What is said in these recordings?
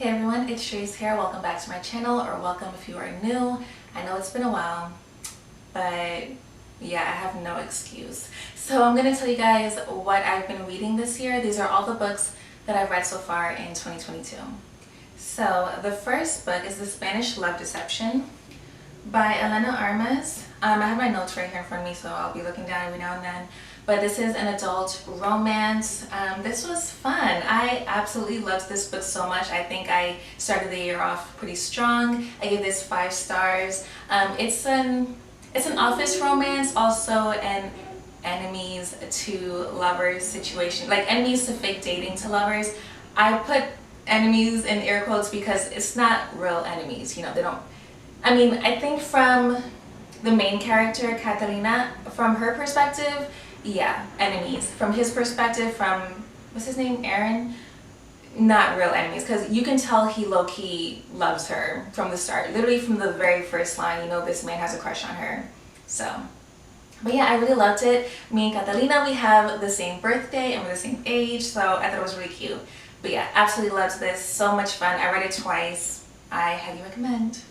Hey everyone, it's Trace here. Welcome back to my channel, or welcome if you are new. I know it's been a while, but yeah, I have no excuse. So I'm going to tell you guys what I've been reading this year. These are all the books that I've read so far in 2022. So the first book is The Spanish Love Deception by Eleanor Elephant. I have my notes right here in front of me, so I'll be looking down every now and then. But this is an adult romance. This was fun. I absolutely loved this book so much. I think I started the year off pretty strong. I gave this 5 stars. It's an office romance, also an enemies to lovers situation, like enemies to fake dating to lovers. I put enemies in air quotes because it's not real enemies. You know, they don't. I mean, I think from the main character, Catalina, from her perspective, yeah, enemies. From his perspective, from, what's his name, Aaron? Not real enemies, because you can tell he low-key loves her from the start. Literally from the very first line, you know this man has a crush on her. So, but yeah, I really loved it. Me and Catalina, we have the same birthday and we're the same age, so I thought it was really cute. But yeah, absolutely loved this. So much fun. I read it twice. I highly recommend.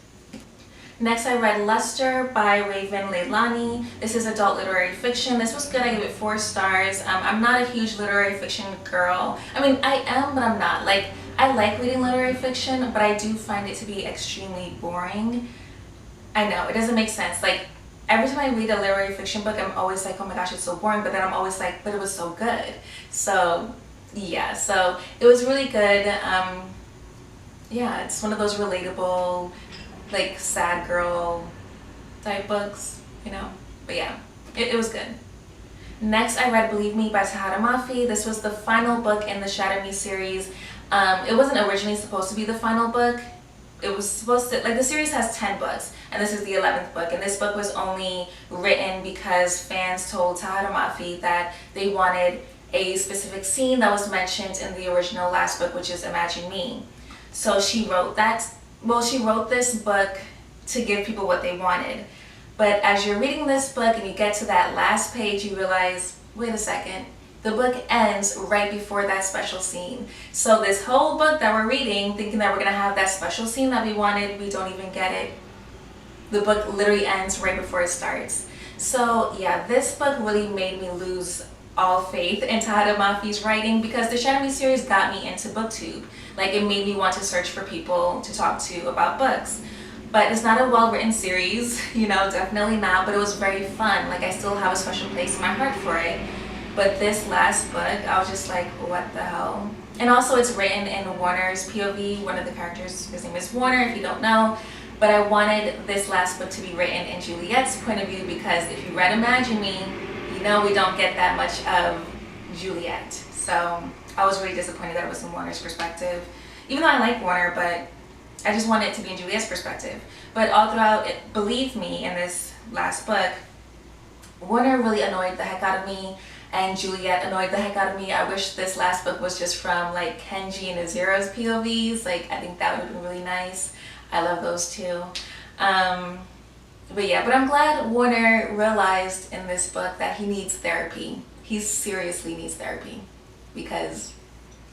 Next, I read Luster by Raven Leilani. This is adult literary fiction. This was good. I gave it 4 stars. I'm not a huge literary fiction girl. I mean, I am, but I'm not. Like, I like reading literary fiction, but I do find it to be extremely boring. I know, it doesn't make sense. Like, every time I read a literary fiction book, I'm always like, oh my gosh, it's so boring. But then I'm always like, but it was so good. So, yeah. So, it was really good. Yeah, it's one of those relatable, like sad girl type books, you know. But yeah, it was good. Next, I read Believe Me by Tahara Mafi. This was the final book in the Shatter Me series. It wasn't originally supposed to be the final book. It was supposed to, like, the series has 10 books, and this is the 11th book. And this book was only written because fans told Tahara Mafi that they wanted a specific scene that was mentioned in the original last book, which is Imagine Me. So she wrote that. Well, she wrote this book to give people what they wanted. But as you're reading this book and you get to that last page, you realize, wait a second, the book ends right before that special scene. So this whole book that we're reading, thinking that we're going to have that special scene that we wanted, we don't even get it. The book literally ends right before it starts. So yeah, this book really made me lose all faith in Tahara Mafi's writing, because the Shatter Me series got me into BookTube. Like, it made me want to search for people to talk to about books. But it's not a well-written series, you know, definitely not, but it was very fun. Like, I still have a special place in my heart for it. But this last book, I was just like, what the hell? And also, it's written in Warner's POV. One of the characters, his name is Warner, if you don't know. But I wanted this last book to be written in Juliet's point of view, because if you read Imagine Me, you know we don't get that much of Juliet. So I was really disappointed that it was in Warner's perspective. Even though I like Warner, but I just wanted it to be in Juliet's perspective. But all throughout, Believe Me, in this last book, Warner really annoyed the heck out of me, and Juliet annoyed the heck out of me. I wish this last book was just from like Kenji and Azura's POVs. Like, I think that would have been really nice. I love those too. But yeah, but I'm glad Warner realized in this book that he needs therapy. He seriously needs therapy, because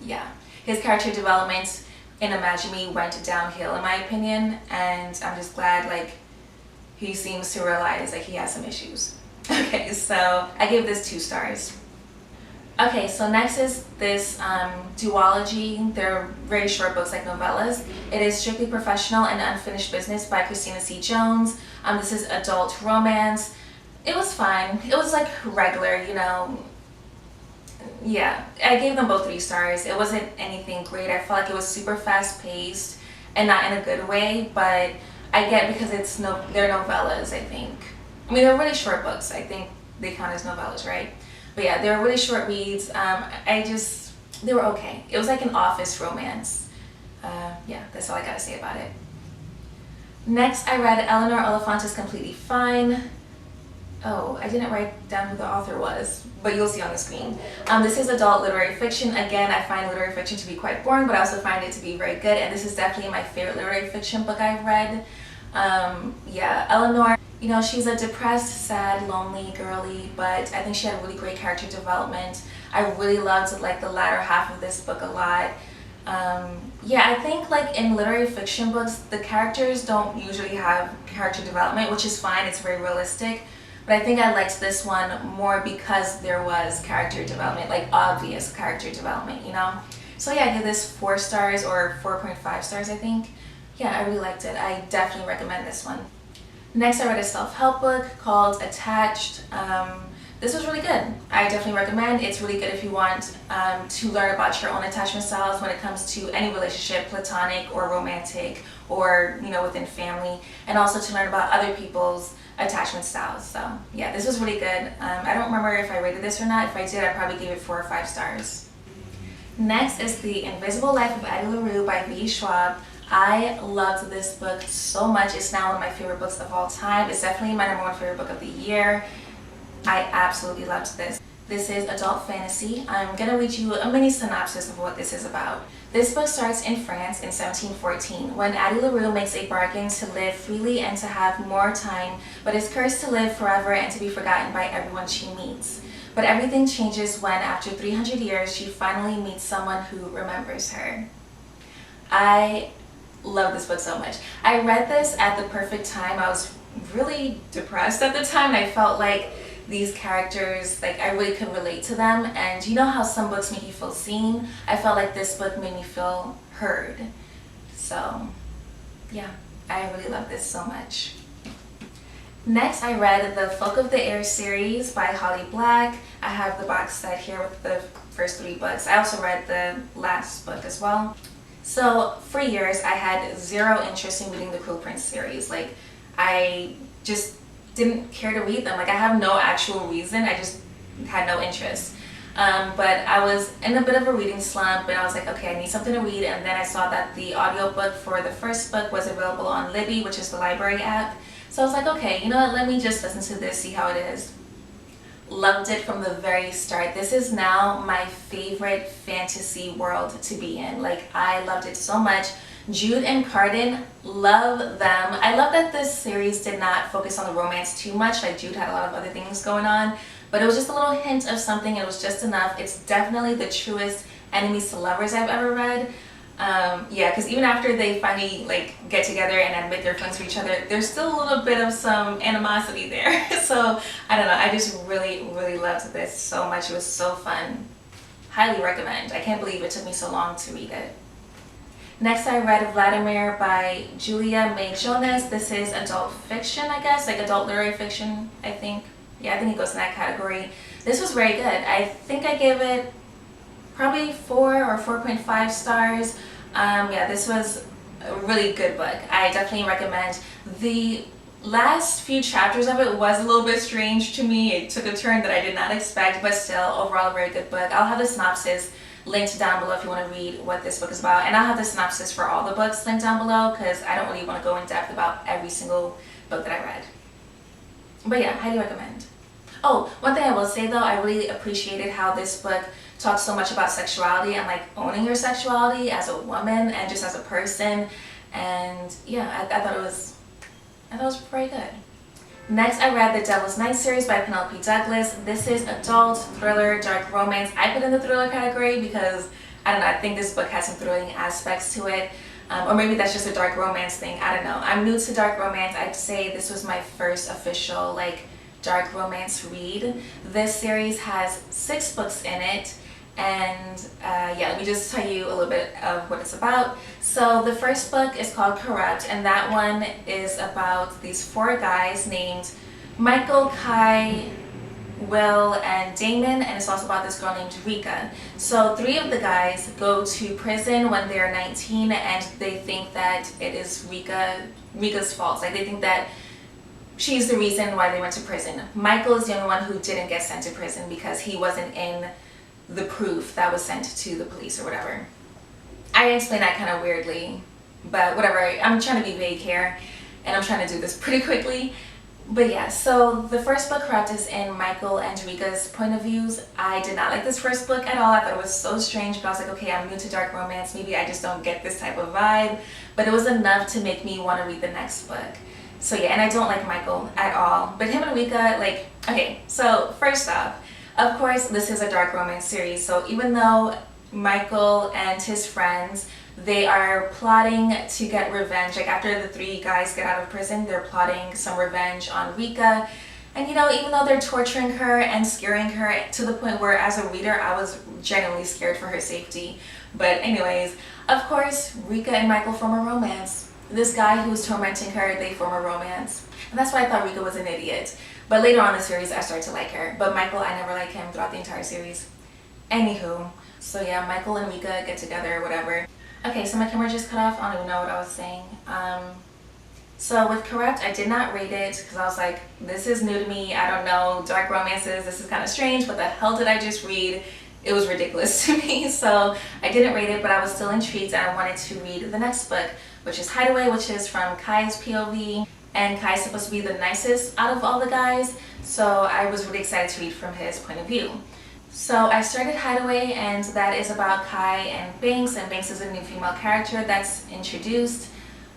yeah, his character development in Imagine Me went downhill in my opinion, and I'm just glad like he seems to realize like he has some issues. Okay, so I gave this 2 stars. Okay, so next is this duology. They're very short books, like novellas. It is Strictly Professional and Unfinished Business by Christina C. Jones. This is adult romance. It was fine. It was like regular, you know. Yeah, I gave them both 3 stars. It wasn't anything great. I felt like it was super fast paced and not in a good way, but I get, because they're novellas, I think. I mean, they're really short books. I think they count as novellas, right? But yeah, they were really short reads. They were okay. It was like an office romance. Yeah, that's all I gotta say about it. Next, I read Eleanor Elephant is Completely Fine. Oh, I didn't write down who the author was, but you'll see on the screen. This is adult literary fiction. Again, I find literary fiction to be quite boring, but I also find it to be very good. And this is definitely my favorite literary fiction book I've read. Yeah, Eleanor, you know, she's a depressed, sad, lonely girly, but I think she had really great character development. I really loved like the latter half of this book a lot. Yeah, I think like in literary fiction books, the characters don't usually have character development, which is fine, it's very realistic. But I think I liked this one more because there was character development, like obvious character development, you know? So yeah, I give this 4 stars or 4.5 stars, I think. Yeah, I really liked it. I definitely recommend this one. Next, I read a self-help book called Attached. This was really good. I definitely recommend. It's really good if you want to learn about your own attachment styles when it comes to any relationship, platonic or romantic, or you know, within family, and also to learn about other people's attachment styles. So yeah, this was really good. I don't remember if I rated this or not. If I did, I probably gave it 4 or 5 stars. Next is The Invisible Life of Addie Larue by V. Schwab. I loved this book so much. It's now one of my favorite books of all time. It's definitely my #1 favorite book of the year. I absolutely loved this. This is adult fantasy. I'm gonna read you a mini synopsis of what this is about. This book starts in France in 1714 when Addie Larue makes a bargain to live freely and to have more time, but is cursed to live forever and to be forgotten by everyone she meets. But everything changes when, after 300 years, she finally meets someone who remembers her. I love this book so much. I read this at the perfect time. I was really depressed at the time, and I felt like these characters, like I really could relate to them. And you know how some books make you feel seen? I felt like this book made me feel heard. So yeah, I really love this so much. Next, I read the Folk of the Air series by Holly Black. I have the box set here with the first 3 books. I also read the last book as well. So for years, I had 0 interest in reading the Cruel Prince series. Like, I just didn't care to read them. Like, I have no actual reason, I just had no interest. But I was in a bit of a reading slump, and I was like, okay, I need something to read. And then I saw that the audiobook for the first book was available on Libby, which is the library app. So I was like, okay, you know what, let me just listen to this, see how it is. Loved it from the very start. This is now my favorite fantasy world to be in. Like, I loved it so much. Jude and Carden, love them. I love that this series did not focus on the romance too much. Like, Jude had a lot of other things going on, but it was just a little hint of something, and it was just enough. It's definitely the truest enemies to lovers I've ever read. Yeah, because even after they finally like get together and admit their feelings for each other, there's still a little bit of some animosity there. So I don't know, I just really loved this so much. It was so fun. Highly recommend. I can't believe it took me so long to read it. Next, I read Vladimir by Julia May Jonas. This is adult fiction, I guess, like adult literary fiction, I think. Yeah, I think it goes in that category. This was very good. I think I gave it probably 4 or 4.5 stars. Yeah, this was a really good book. I definitely recommend. The last few chapters of it was a little bit strange to me. It took a turn that I did not expect, but still, overall, a very good book. I'll have the synopsis linked down below if you want to read what this book is about, and I'll have the synopsis for all the books linked down below because I don't really want to go in depth about every single book that I read. But yeah, highly recommend. Oh, one thing I will say though, I really appreciated how this book talks so much about sexuality and like owning your sexuality as a woman and just as a person. And yeah, I thought it was very good. Next, I read the Devil's Night series by Penelope Douglas. This is adult, thriller, dark romance. I put in the thriller category because, I don't know, I think this book has some thrilling aspects to it. Or maybe that's just a dark romance thing. I don't know. I'm new to dark romance. I'd say this was my first official, like, dark romance read. This series has 6 books in it. And yeah, let me just tell you a little bit of what it's about. So the first book is called Corrupt, and that one is about these 4 guys named Michael, Kai, Will, and Damon, and it's also about this girl named Rika. So 3 of the guys go to prison when they're 19, and they think that it is Rika's fault. Like, they think that she's the reason why they went to prison. Michael is the only one who didn't get sent to prison because he wasn't in the proof that was sent to the police or whatever. I explained that kind of weirdly, but whatever. I'm trying to be vague here, and I'm trying to do this pretty quickly. But yeah, so the first book, Corrupt, is in Michael and Rika's point of views. I did not like this first book at all. I thought it was so strange, but I was like, okay, I'm new to dark romance. Maybe I just don't get this type of vibe. But it was enough to make me want to read the next book. So yeah, and I don't like Michael at all. But him and Rika, like, okay, so first off, of course, this is a dark romance series, so even though Michael and his friends, they are plotting to get revenge. Like after the three guys get out of prison, they're plotting some revenge on Rika. And you know, even though they're torturing her and scaring her to the point where as a reader, I was genuinely scared for her safety. But anyways, of course, Rika and Michael form a romance. This guy who was tormenting her, they form a romance. And that's why I thought Rika was an idiot. But later on in the series, I started to like her. But Michael, I never liked him throughout the entire series. Anywho, so yeah, Michael and Rika get together or whatever. Okay, so my camera just cut off. I don't even know what I was saying. So with Corrupt, I did not rate it because I was like, this is new to me. I don't know dark romances. This is kind of strange. What the hell did I just read? It was ridiculous to me. So I didn't rate it, but I was still intrigued and I wanted to read the next book, which is Hideaway, which is from Kai's POV. And Kai's supposed to be the nicest out of all the guys. So I was really excited to read from his point of view. So I started Hideaway, and that is about Kai and Banks is a new female character that's introduced.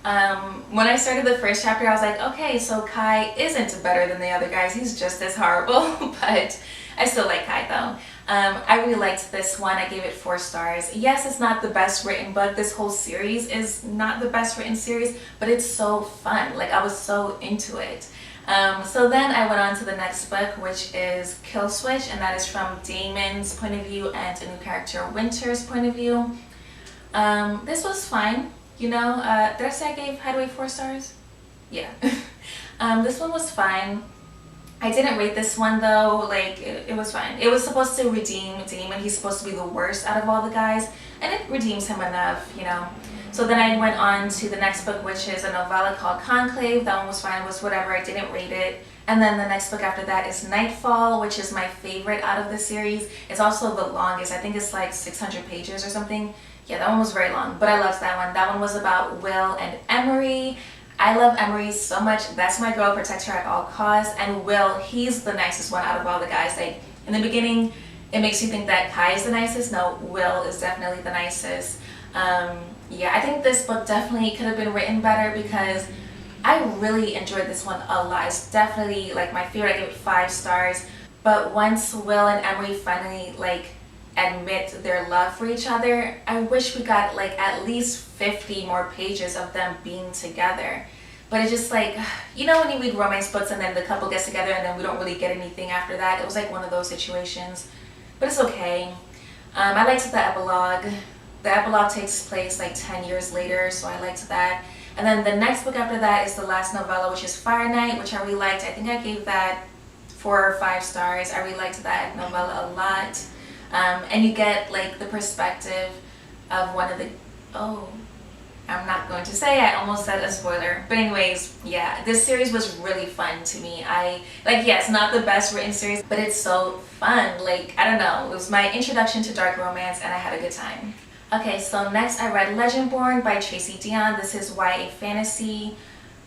When I started the first chapter, I was like, okay, so Kai isn't better than the other guys. He's just as horrible, but I still like Kai though. I really liked this one. I gave it 4 stars. Yes, it's not the best written book. This whole series is not the best written series, but it's so fun. Like I was so into it. So then I went on to the next book, which is Kill Switch, and that is from Damon's point of view and a new character, Winter's point of view. This was fine. You know, did I say I gave Hideaway 4 stars? Yeah. This one was fine. I didn't rate this one though, like it was fine. It was supposed to redeem Damon. He's supposed to be the worst out of all the guys, and it redeems him enough, you know. So then I went on to the next book, which is a novella called Conclave. That one was fine, it was whatever, I didn't rate it. And then the next book after that is Nightfall, which is my favorite out of the series. It's also the longest, I think it's like 600 pages or something. Yeah, that one was very long, but I loved that one. That one was about Will and Emery. I love Emery so much. That's my girl, protect her at all costs. And Will, he's the nicest one out of all the guys. Like in the beginning, it makes you think that Kai is the nicest. No, Will is definitely the nicest. Yeah, I think this book definitely could have been written better because I really enjoyed this one a lot. It's definitely like my favorite. I gave it 5 stars. But once Will and Emery finally like admit their love for each other, I wish we got like at least 50 more pages of them being together. But it's just like, you know when you read romance books and then the couple gets together and then we don't really get anything after that? It was like one of those situations. But it's okay. I liked the epilogue. The epilogue takes place like 10 years later, so I liked that. And then the next book after that is the last novella, which is Fire Night, which I really liked. I think I gave that 4 or 5 stars. I really liked that novella a lot. And you get like the perspective of one of the, I'm not going to say, I almost said a spoiler. But anyways, yeah, this series was really fun to me. Yes, not the best written series, but it's so fun. Like, I don't know, it was my introduction to dark romance and I had a good time. Okay, so next I read Legendborn by Tracy Dion. This is YA fantasy.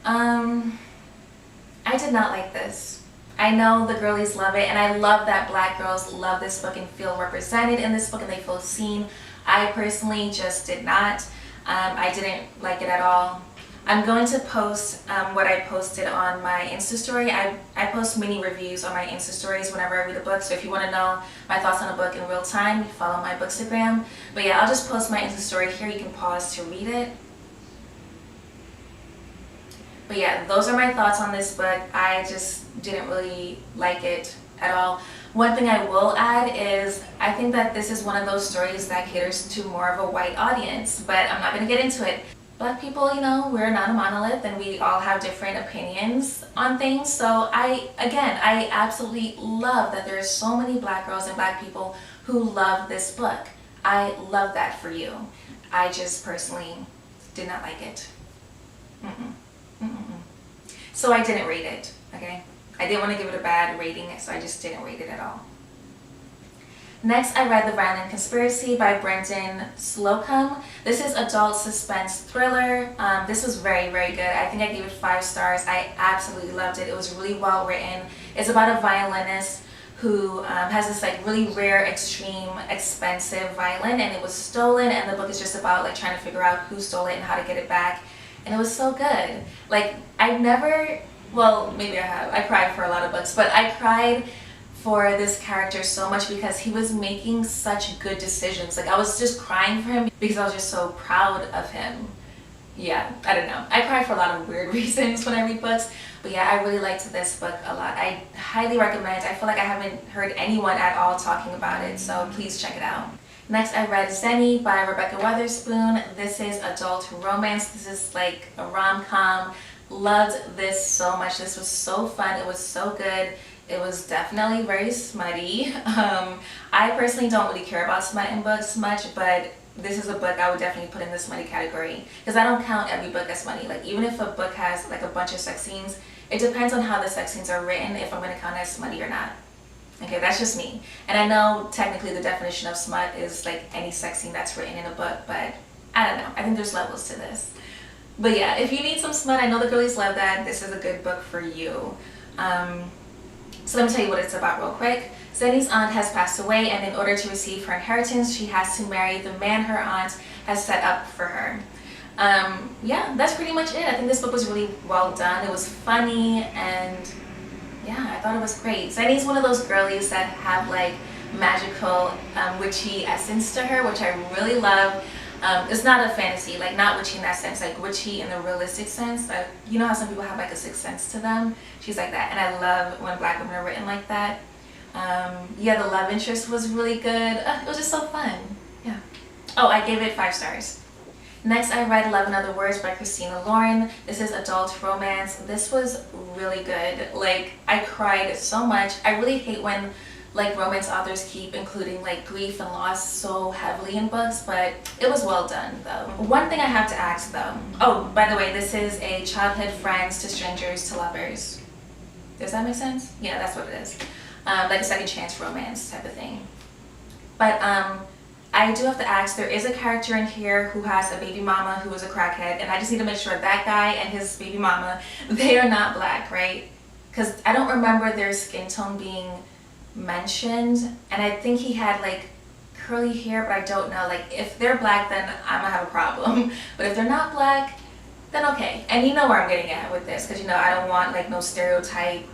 I did not like this. I know the girlies love it, and I love that black girls love this book and feel represented in this book and they feel seen. I personally just did not. I didn't like it at all. I'm going to post what I posted on my Insta story. I post mini reviews on my Insta stories whenever I read a book, so if you want to know my thoughts on a book in real time, you follow my Bookstagram. But yeah, I'll just post my Insta story here. You can pause to read it. But yeah, those are my thoughts on this book. I just didn't really like it at all. One thing I will add is I think that this is one of those stories that caters to more of a white audience, but I'm not going to get into it. Black people, you know, we're not a monolith and we all have different opinions on things. So I absolutely love that there's so many black girls and black people who love this book. I love that for you. I just personally did not like it. So I didn't rate it, okay? I didn't want to give it a bad rating, so I just didn't rate it at all. Next, I read The Violin Conspiracy by Brendan Slocum. This is adult suspense thriller. This was very, very good. I think I gave it 5 stars. I absolutely loved it. It was really well written. It's about a violinist who has this like really rare, extreme, expensive violin, and it was stolen, and the book is just about like trying to figure out who stole it and how to get it back. And it was so good. Like, I've never, well, maybe I have. I cried for a lot of books, but I cried for this character so much because he was making such good decisions. Like I was just crying for him because I was just so proud of him. Yeah, I don't know. I cry for a lot of weird reasons when I read books. But yeah, I really liked this book a lot. I highly recommend. I feel like I haven't heard anyone at all talking about it, so please check it out. Next, I read Xeni by Rebecca Weatherspoon. This is adult romance. This is like a rom-com. Loved this so much. This was so fun. It was so good. It was definitely very smutty. I personally don't really care about smut in books much, but this is a book I would definitely put in the smutty category because I don't count every book as smutty. Like even if a book has like a bunch of sex scenes, it depends on how the sex scenes are written if I'm going to count it as smutty or not. Okay, that's just me. And I know technically the definition of smut is like any sex scene that's written in a book, but I don't know. I think there's levels to this. But yeah, if you need some smut, I know the girlies love that. This is a good book for you. So let me tell you what it's about real quick. Xeni's aunt has passed away, and in order to receive her inheritance, she has to marry the man her aunt has set up for her. Yeah, that's pretty much it. I think this book was really well done. It was funny, and yeah, I thought it was great. Xeni's one of those girlies that have like magical witchy essence to her, which I really love. It's not a fantasy, like not witchy in that sense, like witchy in the realistic sense. Like, you know how some people have like a sixth sense to them? She's like that, and I love when Black women are written like that. Yeah, the love interest was really good. It was just so fun. Yeah. Oh, I gave it 5 stars. Next, I read 11 Other Words by Christina Lauren. This is adult romance. This was really good. Like, I cried so much. I really hate when like romance authors keep including like grief and loss so heavily in books, but it was well done though. One thing I have to ask though, oh, by the way, this is a childhood friends to strangers to lovers. Does that make sense? Yeah, that's what it is. Like a second chance romance type of thing. But I do have to ask, there is a character in here who has a baby mama who is a crackhead, and I just need to make sure that guy and his baby mama, they are not black, right? Because I don't remember their skin tone being mentioned, and I think he had like curly hair, but I don't know. Like if they're black, then I'm gonna have a problem, but if they're not black, then okay. And you know where I'm getting at with this, because you know I don't want like no stereotype,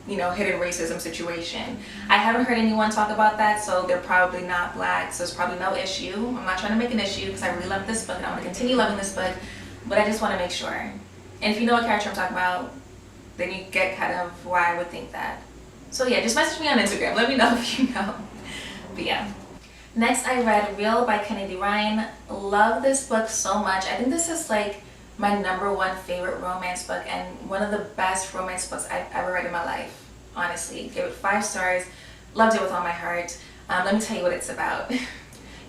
you know, hidden racism situation. I haven't heard anyone talk about that, so they're probably not black, so it's probably no issue. I'm not trying to make an issue because I really love this book and I want to continue loving this book, but I just want to make sure. And if you know what character I'm talking about, then you get kind of why I would think that. So yeah, just message me on Instagram. Let me know if you know. But yeah. Next, I read Real by Kennedy Ryan. Love this book so much. I think this is like my #1 favorite romance book and one of the best romance books I've ever read in my life. Honestly, gave it 5 stars. Loved it with all my heart. Let me tell you what it's about.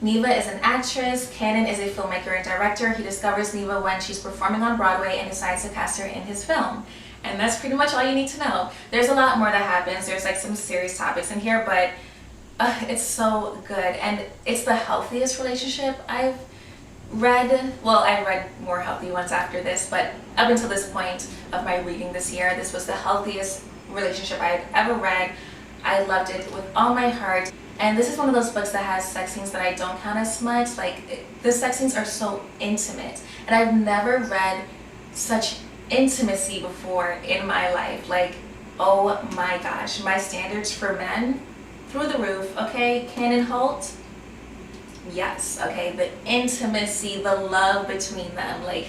Neva is an actress. Cannon is a filmmaker and director. He discovers Neva when she's performing on Broadway and decides to cast her in his film. And that's pretty much all you need to know. There's a lot more that happens. There's like some serious topics in here, but it's so good. And it's the healthiest relationship I've read. Well, I read more healthy ones after this, but up until this point of my reading this year, this was the healthiest relationship I've ever read. I loved it with all my heart. And this is one of those books that has sex scenes that I don't count as much. Like, the sex scenes are so intimate. And I've never read such intimacy before in my life. Like, oh my gosh, my standards for men through the roof. Okay, Cannon Holt, yes. Okay, the intimacy, the love between them, like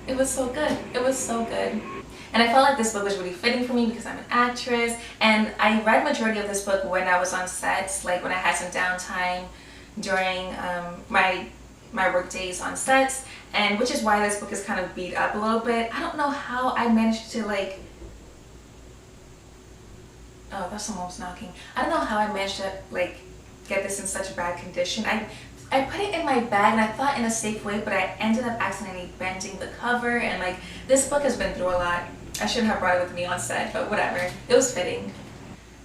it was so good. It was so good. And I felt like this book was really fitting for me because I'm an actress, and I read majority of this book when I was on sets, like when I had some downtime during my work days on sets, and which is why this book is kind of beat up a little bit. I don't know how I managed to like, oh, that's someone was knocking. I don't know how I managed to like get this in such bad condition. I put it in my bag and I thought in a safe way, but I ended up accidentally bending the cover, and like this book has been through a lot. I shouldn't have brought it with me on set, but whatever. It was fitting.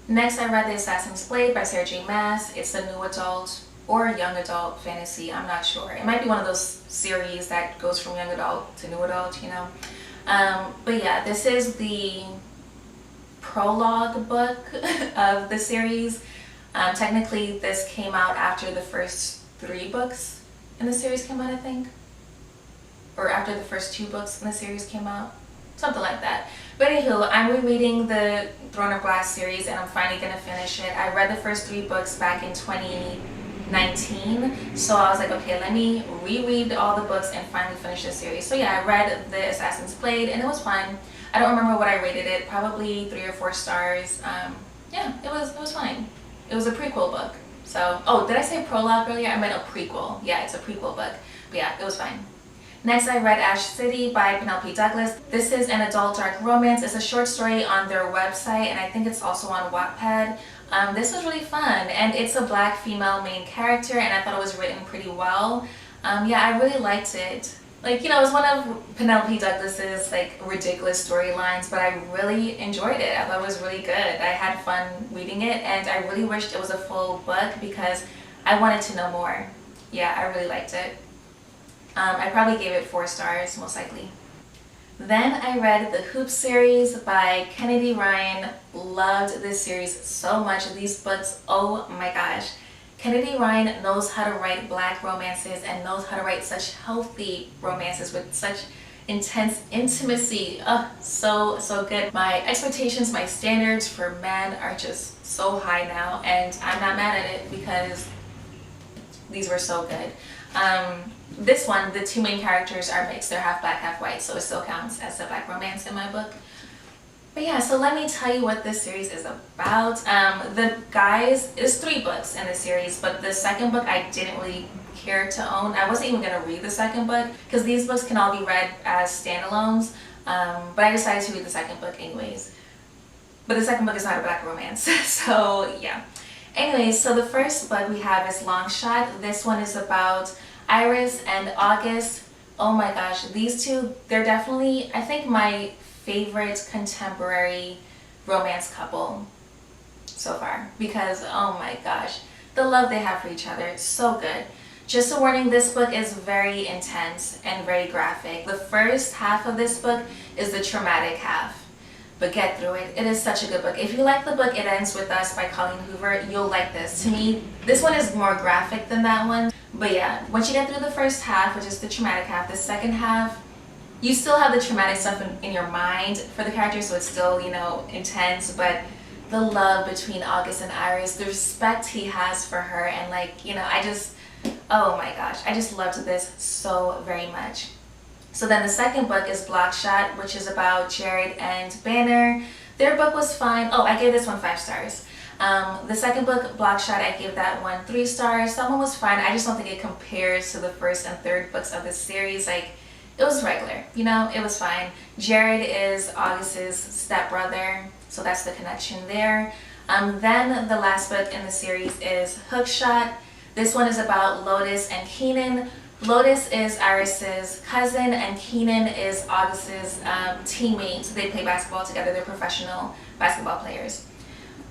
Next, I read The Assassin's Blade by Sarah J. Maas. It's a new adult or young adult fantasy, I'm not sure. It might be one of those series that goes from young adult to new adult, you know. But yeah, this is the prologue book of the series. Technically, this came out after the first 3 books in the series came out, I think. Or after the first 2 books in the series came out. something like that. But anywho, I'm rereading the Throne of Glass series and I'm finally gonna finish it. I read the first 3 books back in 2019, so I was like, okay, let me reread all the books and finally finish the series. So yeah, I read The Assassin's Blade and it was fun. I don't remember what I rated it, probably 3 or 4 stars. Yeah, it was fine. It was a prequel book. So, oh, did I say prologue earlier? I meant a prequel. Yeah, it's a prequel book. But yeah, it was fine. Next, I read Ash City by Penelope Douglas. This is an adult dark romance. It's a short story on their website, and I think it's also on Wattpad. This was really fun, and it's a black female main character, and I thought it was written pretty well. Yeah, I really liked it. Like, you know, it was one of Penelope Douglas's like ridiculous storylines, but I really enjoyed it. I thought it was really good. I had fun reading it, and I really wished it was a full book because I wanted to know more. Yeah, I really liked it. I probably gave it 4 stars, most likely. Then I read the Hoop series by Kennedy Ryan. Loved this series so much. These books, oh my gosh. Kennedy Ryan knows how to write black romances and knows how to write such healthy romances with such intense intimacy. Oh, so good. My expectations, my standards for men are just so high now, and I'm not mad at it because these were so good. This one, the 2 main characters are mixed. They're half black, half white, so it still counts as a black romance in my book. But yeah, so let me tell you what this series is about. There's 3 books in the series, but the second book I didn't really care to own. I wasn't even going to read the second book because these books can all be read as standalones, but I decided to read the second book anyways. But the second book is not a black romance, so yeah. Anyways, so the first book we have is Long Shot. This one is about Iris and August. Oh my gosh, these 2, they're definitely, I think, my favorite contemporary romance couple so far because, oh my gosh, the love they have for each other, it's so good. Just a warning, this book is very intense and very graphic. The first half of this book is the traumatic half, but get through it. It is such a good book. If you like the book It Ends With Us by Colleen Hoover, you'll like this. To me, this one is more graphic than that one. But yeah, once you get through the first half, which is the traumatic half, the second half, you still have the traumatic stuff in your mind for the characters, so it's still, you know, intense, but the love between August and Iris, the respect he has for her, and like, you know, oh my gosh, I just loved this so very much. So then the second book is Blockshot, which is about Jared and Banner. Their book was fine. Oh, I gave this one 5 stars. The second book, Blockshot, I gave that one 3 stars. That one was fine. I just don't think it compares to the first and third books of this series. Like, it was regular, you know, it was fine. Jared is August's stepbrother, so that's the connection there. Then the last book in the series is Hookshot. This one is about Lotus and Keenan. Lotus is Iris's cousin and Keenan is August's teammate. They play basketball together. They're professional basketball players.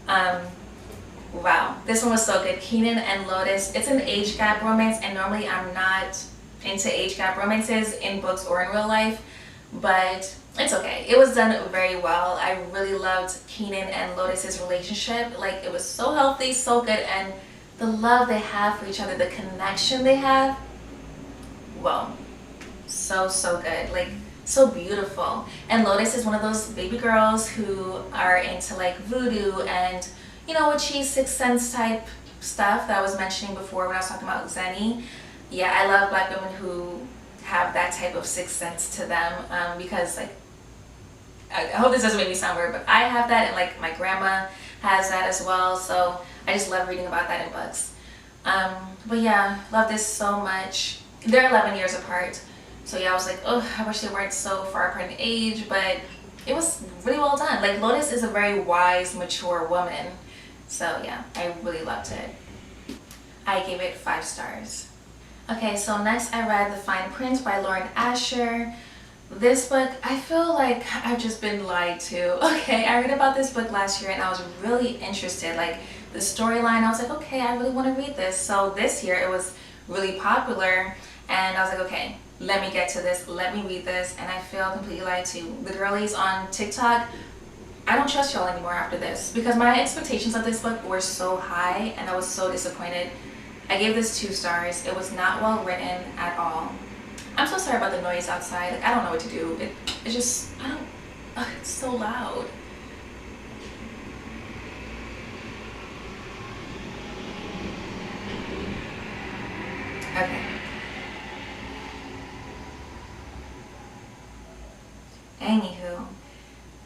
Wow, this one was so good. Keenan and Lotus. It's an age gap romance, and normally I'm not into age gap romances in books or in real life, but it's okay. It was done very well. I really loved Keenan and Lotus's relationship. Like, it was so healthy, so good, and the love they have for each other, the connection they have, well, so good. Like, so beautiful. And Lotus is one of those baby girls who are into like voodoo and, you know, witchy sixth sense type stuff that I was mentioning before when I was talking about Xeni. Yeah, I love black women who have that type of sixth sense to them, because like, I hope this doesn't make me sound weird, but I have that, and like my grandma has that as well, so I just love reading about that in books. But yeah, love this so much. They're 11 years apart, so yeah, I was like, oh, I wish they weren't so far apart in age, but it was really well done. Like, Lotus is a very wise, mature woman, so yeah, I really loved it. I gave it 5 stars. Okay, so next I read The Fine Print by Lauren Asher. This book, I feel like I've just been lied to. Okay, I read about this book last year and I was really interested. Like, the storyline, I was like, okay, I really want to read this. So this year it was really popular and I was like, okay, let me get to this, let me read this, and I feel completely lied to. The girlies on TikTok, I don't trust y'all anymore after this because my expectations of this book were so high and I was so disappointed. I gave this 2 stars. It was not well written at all. I'm so sorry about the noise outside. Like, I don't know what to do. It's just, Ugh, it's so loud. Okay. Anywho,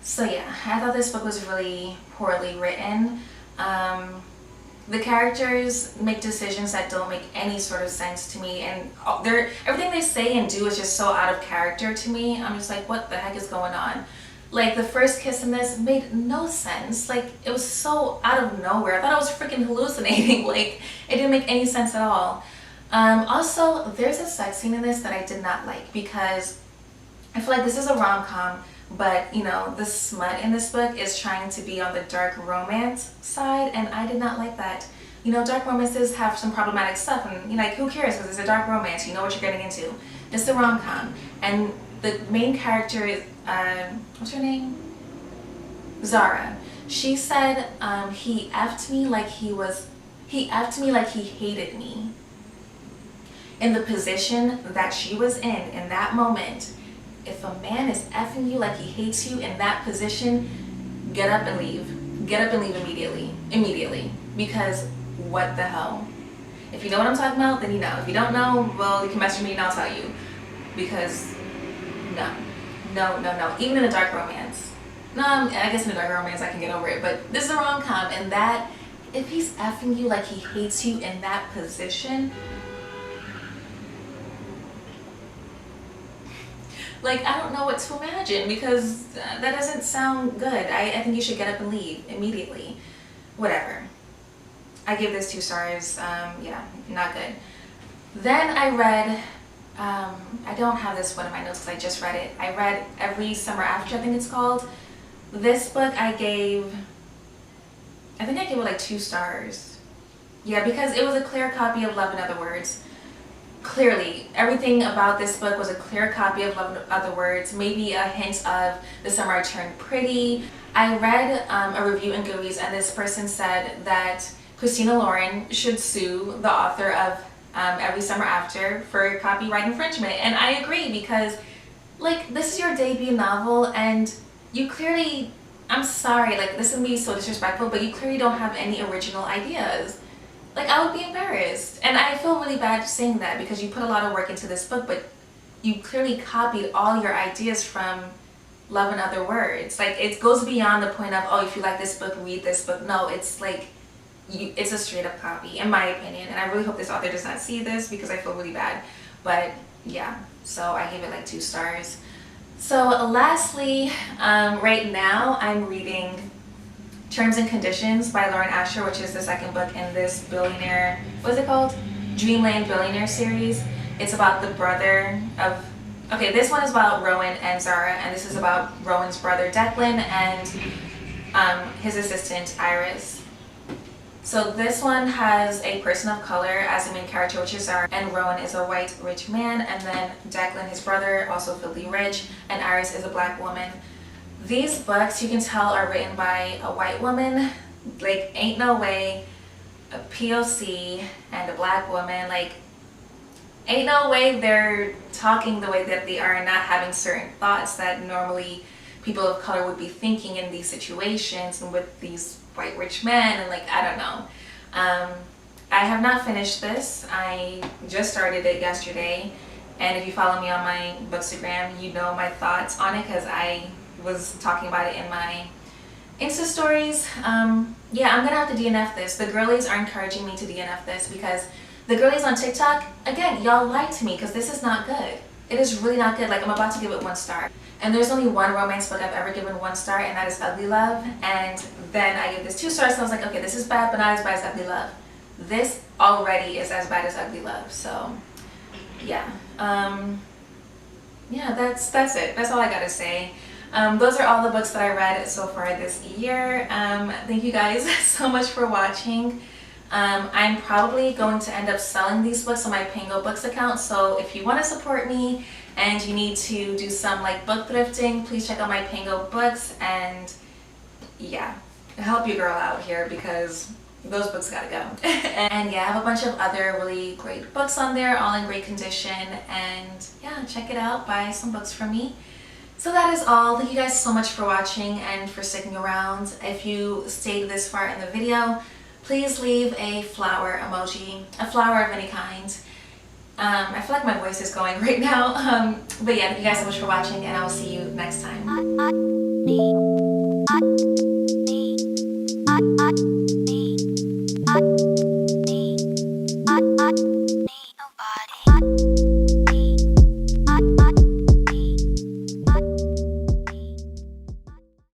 so yeah, I thought this book was really poorly written. The characters make decisions that don't make any sort of sense to me, and everything they say and do is just so out of character to me. I'm just like, what the heck is going on? Like, the first kiss in this made no sense. Like, it was so out of nowhere. I thought I was freaking hallucinating. Like, it didn't make any sense at all. Also, there's a sex scene in this that I did not like, because I feel like this is a rom-com, but you know, the smut in this book is trying to be on the dark romance side, and I did not like that. You know, dark romances have some problematic stuff, and you know, like, who cares, because it's a dark romance, you know what you're getting into. It's a rom-com, and the main character is, what's her name? Zara. She said, he effed me like he hated me. In the position that she was in that moment, if a man is effing you like he hates you in that position, get up and leave. Get up and leave immediately. Because what the hell? If you know what I'm talking about, then you know. If you don't know, well, you can message me and I'll tell you. Because no. Even in a dark romance. No, I guess in a dark romance I can get over it, but this is a rom-com, and that, if he's effing you like he hates you in that position, like, I don't know what to imagine, because that doesn't sound good. I think you should get up and leave immediately. Whatever. I give this 2 stars. Yeah, not good. Then I read, I don't have this one in my notes because I just read it. I read Every Summer After, I think it's called. This book I think I gave it like 2 stars. Yeah, because it was a clear copy of Love in Other Words. Clearly, everything about this book was a clear copy of Love in Other Words, maybe a hint of The Summer I Turned Pretty. I read a review in Goodreads, and this person said that Christina Lauren should sue the author of Every Summer After for copyright infringement, and I agree, because like, this is your debut novel, and you clearly, I'm sorry, like, this is me so disrespectful, but you clearly don't have any original ideas. Like, I would be embarrassed. And I feel really bad saying that, because you put a lot of work into this book, but you clearly copied all your ideas from Love in Other Words. Like, it goes beyond the point of, oh, if you like this book, read this book. No, it's like, it's a straight up copy, in my opinion. And I really hope this author does not see this, because I feel really bad. But yeah, so I gave it like 2 stars. So lastly, right now I'm reading Terms and Conditions by Lauren Asher, which is the second book in this billionaire, what is it called? Dreamland Billionaire series. It's about the brother of, okay, this one is about Rowan and Zara, and this is about Rowan's brother Declan and his assistant Iris. So this one has a person of color as the main character, which is Zara, and Rowan is a white rich man, and then Declan, his brother, also filthy rich, and Iris is a black woman. These books, you can tell, are written by a white woman. Like, ain't no way a POC and a black woman, like, ain't no way they're talking the way that they are and not having certain thoughts that normally people of color would be thinking in these situations and with these white rich men, and like, I don't know. I have not finished this. I just started it yesterday, and if you follow me on my Bookstagram, you know my thoughts on it, because I was talking about it in my Insta stories. Yeah, I'm gonna have to DNF this. The girlies are encouraging me to DNF this, because the girlies on TikTok, again, y'all lied to me, because this is not good. It is really not good. Like, I'm about to give it 1 star. And there's only one romance book I've ever given 1 star, and that is Ugly Love. And then I gave this 2 stars, so I was like, okay, this is bad, but not as bad as Ugly Love. This already is as bad as Ugly Love, so yeah. Yeah, that's it. That's all I gotta say. Those are all the books that I read so far this year. Thank you guys so much for watching. I'm probably going to end up selling these books on my Pango Books account, so if you want to support me and you need to do some like book thrifting, please check out my Pango Books, and yeah, help your girl out here, because those books gotta go. And yeah, I have a bunch of other really great books on there, all in great condition, and yeah, check it out, buy some books from me. So that is all. Thank you guys so much for watching and for sticking around. If you stayed this far in the video, please leave a flower emoji, a flower of any kind. I feel like my voice is going right now. But yeah, thank you guys so much for watching, and I will see you next time.